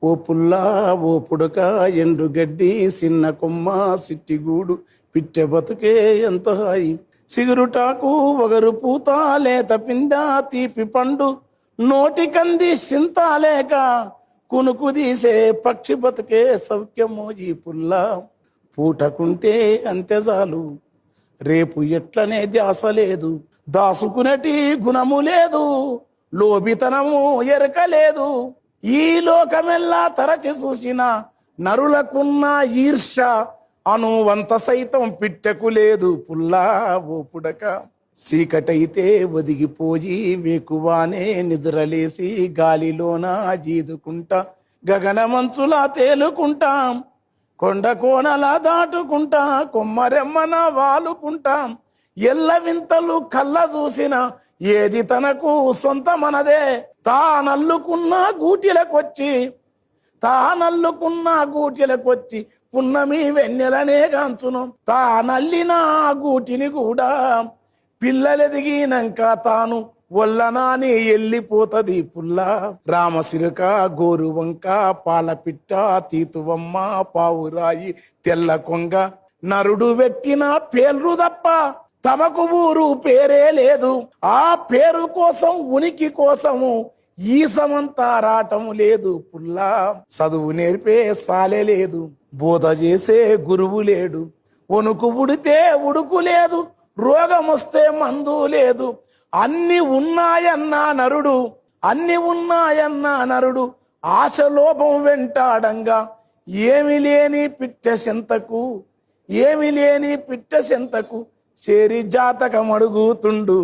ఓ పుల్లా ఓ పుడక ఎండు గడ్డి సిన్న కొమ్మ సిట్టిగూడు పిట్టె బతుకే ఎంత హాయి సిగురుటాకు వగరు పూత లేత పింద తీపి పండు నోటి కంది సింతాలేక కునుకు తీసే పక్షి బతుకే సౌఖ్యము ఈ పుల్ల పూటకుంటే అంతే చాలు రేపు ఎట్లనే ధ్యాస లేదు దాసుకునేటి గుణము లేదు లోబితనము ఎరక లేదు ఈ లోకమెల్లా తరచి చూసిన నరులకున్న ఈర్ష అనువంత సైతం పిట్టకు లేదు పుల్లా ఓ పుడక చీకటైతే ఒదిగిపోయి వేకువానే నిద్రలేసి గాలిలోన జీదుకుంటా గగనమంచులా తేలుకుంటాం కొండ కోనలా దాటుకుంటా కొమ్మరెమ్మన వాలుకుంటాం ఎల్ల వింతలు కళ్ళ చూసిన ఏది తనకు సొంతమనదే తానల్లుకున్న గూటిలకొచ్చి పున్నమి వెన్నెలనే గాంచును తానల్లిన గూటిని కూడా పిల్లలెదిగినాక తాను ఒల్లనాని వెళ్ళిపోతది పుల్ల రామసిరుక గోరువంక పాలపిట్ట తీతువమ్మ పావురాయి తెల్ల కొంగ నరుడు పెట్టిన పేర్లు తప్ప తమకు ఊరు పేరే లేదు ఆ పేరు కోసం ఉనికి కోసము ఈ సమంతా రాటం లేదు పుల్లా చదువు నేర్పే సాలే లేదు బోధ చేసే గురువు లేడు వణుకు ఉడితే ఉడుకు లేదు రోగం వస్తే మందు లేదు అన్ని ఉన్నాయన్నా నరుడు ఆశలోభం వెంటాడంగా ఏమి లేని పిట్ట సెంతకు చేరి జాతకమడుగుతుండు